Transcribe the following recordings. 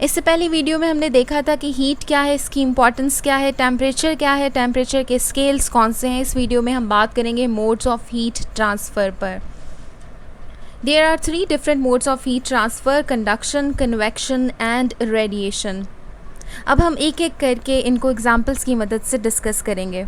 इससे पहली वीडियो में हमने देखा था कि हीट क्या है, इसकी इम्पॉर्टेंस क्या है, टेम्परेचर क्या है, टेम्परेचर के स्केल्स कौन से हैं। इस वीडियो में हम बात करेंगे मोड्स ऑफ हीट ट्रांसफ़र पर। There are 3 different modes of heat transfer: conduction, convection and radiation. अब हम एक एक करके इनको एग्जाम्पल्स की मदद से डिस्कस करेंगे।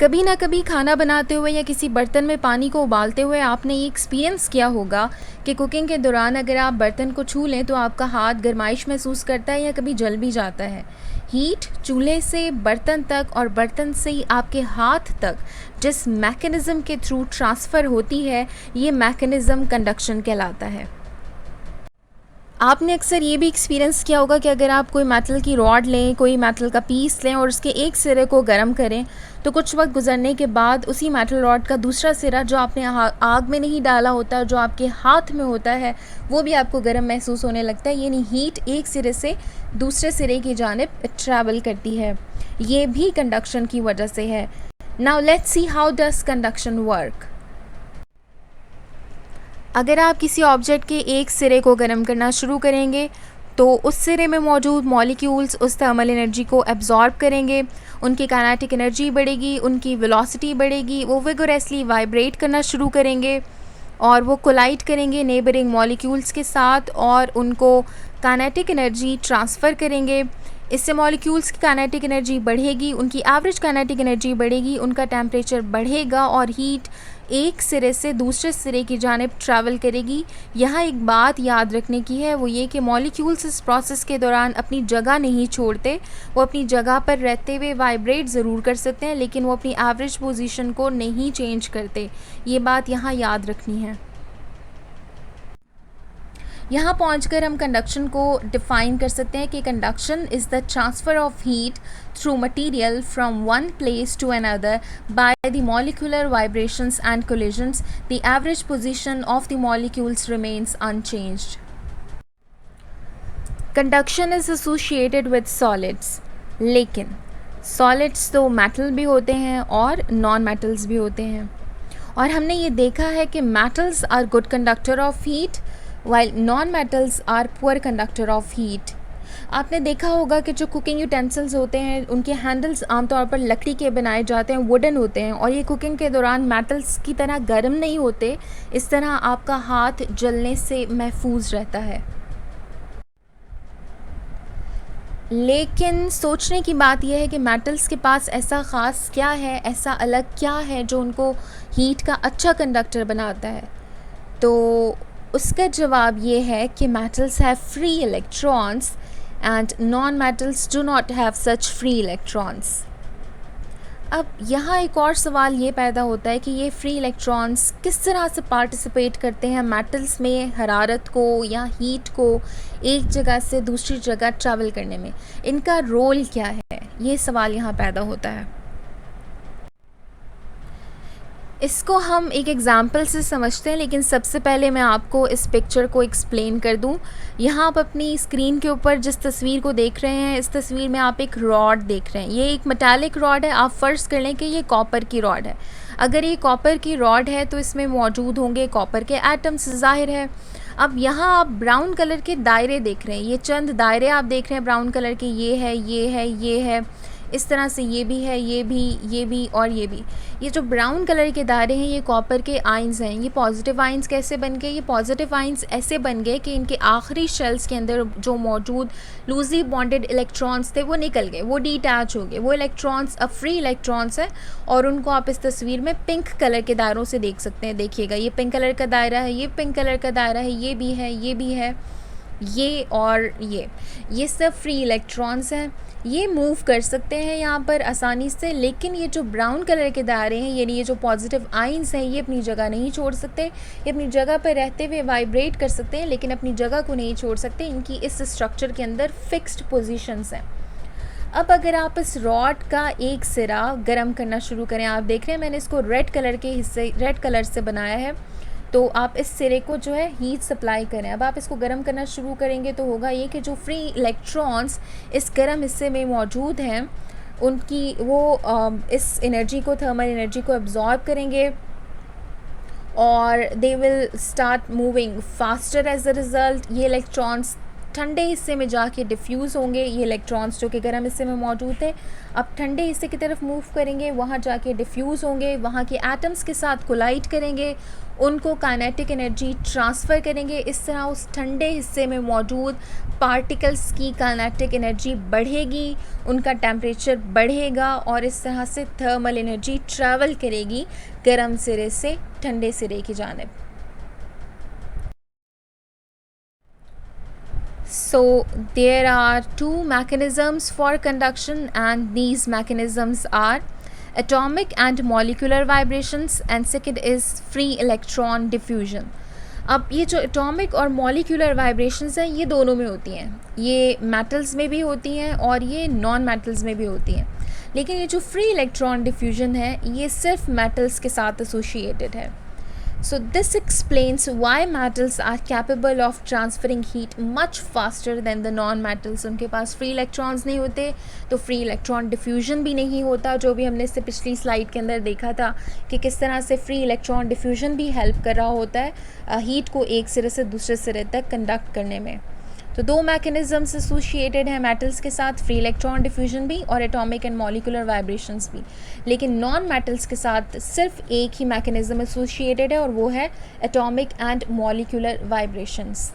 कभी ना कभी खाना बनाते हुए या किसी बर्तन में पानी को उबालते हुए आपने ये एक्सपीरियंस किया होगा कि कुकिंग के दौरान अगर आप बर्तन को छू लें तो आपका हाथ गर्माइश महसूस करता है या कभी जल भी जाता है। हीट चूल्हे से बर्तन तक और बर्तन से ही आपके हाथ तक जिस मैकेनिज़्म के थ्रू ट्रांसफ़र होती है, ये मैकेनिज़्म कंडक्शन कहलाता है। आपने अक्सर ये भी एक्सपीरियंस किया होगा कि अगर आप कोई मेटल की रॉड लें, कोई मेटल का पीस लें और उसके एक सिरे को गर्म करें, तो कुछ वक्त गुजरने के बाद उसी मेटल रॉड का दूसरा सिरा जो आपने आग में नहीं डाला होता, जो आपके हाथ में होता है, वो भी आपको गर्म महसूस होने लगता है। यानी हीट एक सिरे से दूसरे सिरे की जानिब ट्रैवल करती है। ये भी कंडक्शन की वजह से है। Now let's see how does conduction work. अगर आप किसी ऑब्जेक्ट के एक सिरे को गर्म करना शुरू करेंगे तो उस सिरे में मौजूद मॉलिक्यूल्स उस थर्मल एनर्जी को एब्जॉर्ब करेंगे, उनकी काइनेटिक एनर्जी बढ़ेगी, उनकी वेलोसिटी बढ़ेगी, वो विगोरसली वाइब्रेट करना शुरू करेंगे और वो कोलाइड करेंगे नेबरिंग मॉलिक्यूल्स के साथ और उनको काइनेटिक एनर्जी ट्रांसफ़र करेंगे। इससे मॉलिक्यूल्स की काइनेटिक एनर्जी बढ़ेगी, उनकी एवरेज काइनेटिक एनर्जी बढ़ेगी, उनका टेम्परेचर बढ़ेगा और हीट एक सिरे से दूसरे सिरे की जानिब ट्रैवल करेगी। यहाँ एक बात याद रखने की है, वो ये कि मॉलिक्यूल्स इस प्रोसेस के दौरान अपनी जगह नहीं छोड़ते। वो अपनी जगह पर रहते हुए वाइब्रेट ज़रूर कर सकते हैं, लेकिन वो अपनी एवरेज पोजीशन को नहीं चेंज करते। ये बात यहाँ याद रखनी है। यहाँ पहुँचकर हम कंडक्शन को डिफ़ाइन कर सकते हैं कि conduction is the transfer of heat through material from one place to another by the molecular vibrations and collisions. The average position of the molecules remains unchanged. Conduction is associated with solids, लेकिन solids तो metal भी होते हैं और non metals भी होते हैं। और हमने ये देखा है कि metals are good conductor of heat while non-metals are poor conductor of heat। आपने देखा होगा कि जो कुकिंग यूटेंसिल्स होते हैं उनके हैंडल्स आमतौर पर लकड़ी के बनाए जाते हैं, वुडन होते हैं, और ये कुकिंग के दौरान मेटल्स की तरह गर्म नहीं होते। इस तरह आपका हाथ जलने से महफूज रहता है। लेकिन सोचने की बात यह है कि मेटल्स के पास ऐसा ख़ास क्या है, ऐसा अलग क्या है जो उनको हीट का अच्छा कंडक्टर बनाता है। तो उसका जवाब ये है कि metals have free electrons and non metals do not have such free electrons. अब यहाँ एक और सवाल ये पैदा होता है कि ये फ्री इलेक्ट्रॉन्स किस तरह से पार्टिसिपेट करते हैं मेटल्स में हरारत को या हीट को एक जगह से दूसरी जगह ट्रैवल करने में। इनका रोल क्या है, ये सवाल यहाँ पैदा होता है। इसको हम एक एग्ज़ाम्पल से समझते हैं, लेकिन सबसे पहले मैं आपको इस पिक्चर को एक्सप्लेन कर दूं। यहाँ आप अपनी स्क्रीन के ऊपर जिस तस्वीर को देख रहे हैं, इस तस्वीर में आप एक रॉड देख रहे हैं। ये एक मेटालिक रॉड है। आप फ़र्ज़ कर लें कि ये कॉपर की रॉड है। अगर ये कॉपर की रॉड है तो इसमें मौजूद होंगे कॉपर के एटम्स, ज़ाहिर है। अब यहाँ आप ब्राउन कलर के दायरे देख रहे हैं। ये चंद दायरे आप देख रहे हैं ब्राउन कलर के, ये है, ये है, ये है, इस तरह से ये भी है, ये भी और ये भी। ये जो ब्राउन कलर के दायरे हैं ये कॉपर के आयंस हैं। ये पॉजिटिव आयंस कैसे बन गए? ये पॉजिटिव आयंस ऐसे बन गए कि इनके आखिरी शेल्स के अंदर जो मौजूद लूजली बॉन्डेड इलेक्ट्रॉन्स थे वो निकल गए, वो डिटैच हो गए। वो इलेक्ट्रॉन्स अब फ्री इलेक्ट्रॉन्स हैं और उनको आप इस तस्वीर में पिंक कलर के दायरों से देख सकते हैं। देखिएगा, ये पिंक कलर का दायरा है, ये पिंक कलर का दायरा है, ये भी है, ये भी है, ये और ये सब फ्री इलेक्ट्रॉन्स हैं। ये मूव कर सकते हैं यहाँ पर आसानी से, लेकिन ये जो ब्राउन कलर के दायरे हैं, यानी ये जो पॉजिटिव आयंस हैं, ये अपनी जगह नहीं छोड़ सकते। ये अपनी जगह पर रहते हुए वाइब्रेट कर सकते हैं, लेकिन अपनी जगह को नहीं छोड़ सकते। इनकी इस स्ट्रक्चर के अंदर फिक्स्ड पोजीशंस हैं। अब अगर आप इस रॉड का एक सिरा गर्म करना शुरू करें, आप देख रहे हैं मैंने इसको रेड कलर से बनाया है, तो आप इस सिरे को जो है हीट सप्लाई करें। अब आप इसको गर्म करना शुरू करेंगे तो होगा ये कि जो फ्री इलेक्ट्रॉन्स इस गर्म हिस्से में मौजूद हैं उनकी वो इस एनर्जी को, थर्मल एनर्जी को एब्जॉर्ब करेंगे और they will start moving faster as a result. ये इलेक्ट्रॉन्स ठंडे हिस्से में जाके डिफ्यूज़ होंगे। ये इलेक्ट्रॉन्स जो कि गर्म हिस्से में मौजूद थे अब ठंडे हिस्से की तरफ मूव करेंगे, वहाँ जाके डिफ्यूज़ होंगे, वहाँ के एटम्स के साथ कोलाइड करेंगे, उनको काइनेटिक एनर्जी ट्रांसफ़र करेंगे। इस तरह उस ठंडे हिस्से में मौजूद पार्टिकल्स की काइनेटिक एनर्जी बढ़ेगी, उनका टेम्परेचर बढ़ेगा और इस तरह से थर्मल एनर्जी ट्रैवल करेगी गर्म सिरे से ठंडे सिरे की जानिब। So there are two mechanisms for conduction, and these mechanisms are atomic and molecular vibrations, and second is free electron diffusion. अब ये जो एटॉमिक और मॉलिक्यूलर वाइब्रेशंस हैं ये दोनों में होती हैं, ये मेटल्स में भी होती हैं और ये नॉन मेटल्स में भी होती हैं, लेकिन ये जो फ्री इलेक्ट्रॉन डिफ्यूजन है ये सिर्फ मेटल्स के साथ एसोसिएटेड है। So this explains why metals are capable of transferring heat much faster than the non-metals. उनके पास फ्री इलेक्ट्रॉन्स नहीं होते तो फ्री इलेक्ट्रॉन डिफ्यूजन भी नहीं होता, जो भी हमने इससे पिछली स्लाइड के अंदर देखा था कि किस तरह से फ्री इलेक्ट्रॉन डिफ्यूजन भी हेल्प कर रहा होता है हीट को एक सिरे से दूसरे सिरे तक कंडक्ट करने में। तो दो मैकेनिज़म्स एसोसिएटेड हैं मेटल्स के साथ, फ्री इलेक्ट्रॉन डिफ्यूजन भी और एटॉमिक एंड मॉलिक्यूलर वाइब्रेशंस भी, लेकिन नॉन मेटल्स के साथ सिर्फ एक ही मैकेनिज़्म एसोसिएटेड है और वो है एटॉमिक एंड मॉलिक्यूलर वाइब्रेशंस।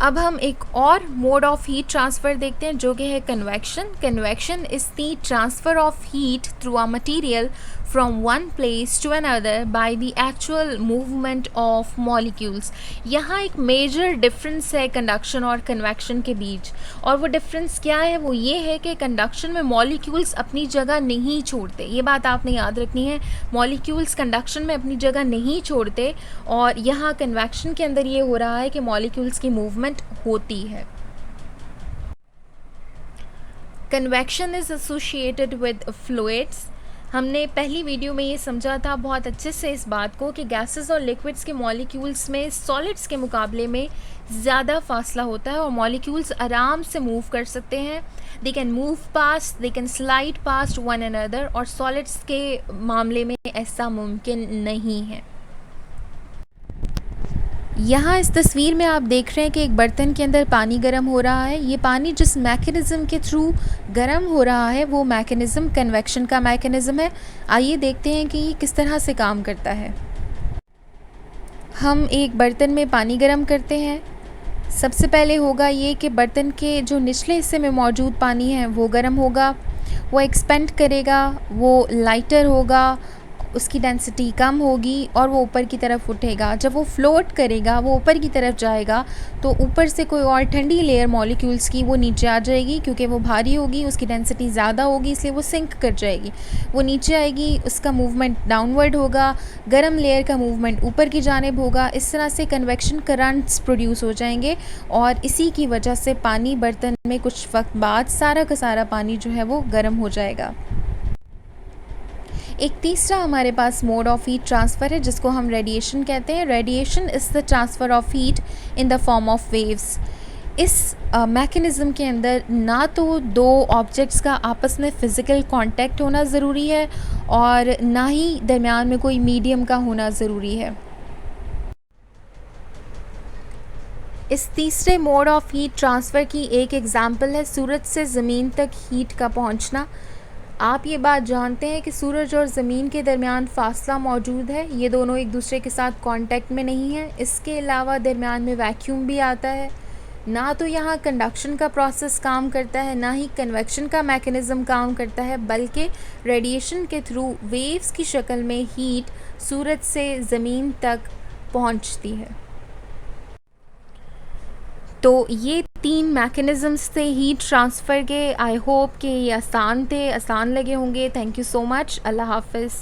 अब हम एक और मोड ऑफ हीट ट्रांसफ़र देखते हैं जो कि है convection. Convection is the transfer of heat through a material from one place to another by the actual movement of molecules। यहाँ एक मेजर डिफरेंस है कंडक्शन और कन्वेक्शन के बीच, और वो डिफरेंस क्या है? वो ये है कि कंडक्शन में मॉलिक्यूल्स अपनी जगह नहीं छोड़ते, ये बात आपने याद रखनी है, मॉलिक्यूल्स कंडक्शन में अपनी जगह नहीं छोड़ते, और यहाँ कन्वेक्शन के अंदर ये हो रहा है कि मॉलिक्यूल्स की मूवमेंट होती है। Convection is associated with fluids. हमने पहली वीडियो में ये समझा था बहुत अच्छे से इस बात को कि गैसेस और लिक्विड्स के मॉलिक्यूल्स में सॉलिड्स के मुकाबले में ज़्यादा फासला होता है और मॉलिक्यूल्स आराम से मूव कर सकते हैं। They can move past, they can slide past one another, और सॉलिड्स के मामले में ऐसा मुमकिन नहीं है। यहाँ इस तस्वीर में आप देख रहे हैं कि एक बर्तन के अंदर पानी गर्म हो रहा है। ये पानी जिस मैकेनिज़्म के थ्रू गर्म हो रहा है वो मैकेनिज़्म कन्वेक्शन का मैकेनिज़्म है। आइए देखते हैं कि ये किस तरह से काम करता है। हम एक बर्तन में पानी गर्म करते हैं। सबसे पहले होगा ये कि बर्तन के जो निचले हिस्से में मौजूद पानी है वो गर्म होगा, वो एक्सपेंड करेगा, वो लाइटर होगा, उसकी डेंसिटी कम होगी और वो ऊपर की तरफ उठेगा। जब वो फ्लोट करेगा, वो ऊपर की तरफ जाएगा, तो ऊपर से कोई और ठंडी लेयर मॉलिक्यूल्स की वो नीचे आ जाएगी, क्योंकि वो भारी होगी, उसकी डेंसिटी ज़्यादा होगी, इसलिए वो सिंक कर जाएगी, वो नीचे आएगी, उसका मूवमेंट डाउनवर्ड होगा, गर्म लेयर का मूवमेंट ऊपर की जानिब होगा। इस तरह से कन्वेक्शन करंट्स प्रोड्यूस हो जाएंगे और इसी की वजह से पानी बर्तन में कुछ वक्त बाद सारा का सारा पानी जो है वो गर्म हो जाएगा। एक तीसरा हमारे पास मोड ऑफ हीट ट्रांसफ़र है जिसको हम रेडिएशन कहते हैं। Radiation is the transfer of heat in the form of waves. इस मैकेनिज़्म के अंदर ना तो दो ऑब्जेक्ट्स का आपस में फ़िज़िकल कांटेक्ट होना ज़रूरी है और ना ही दरमियान में कोई मीडियम का होना ज़रूरी है। इस तीसरे मोड ऑफ हीट ट्रांसफ़र की एक एग्ज़ाम्पल है सूरज से ज़मीन तक हीट का पहुंचना। आप ये बात जानते हैं कि सूरज और ज़मीन के दरमियान फ़ासला मौजूद है, ये दोनों एक दूसरे के साथ कांटेक्ट में नहीं हैं। इसके अलावा दरमियान में वैक्यूम भी आता है। ना तो यहाँ कंडक्शन का प्रोसेस काम करता है, ना ही कन्वेक्शन का मैकेनिज़्म काम करता है, बल्कि रेडिएशन के थ्रू वेव्स की शक्ल में हीट सूरज से ज़मीन तक पहुँचती है। तो ये 3 मैकेनिज़म्स थे हीट ट्रांसफ़र के। आई होप कि ये आसान लगे होंगे। Thank you so much. अल्लाह हाफ़िज़।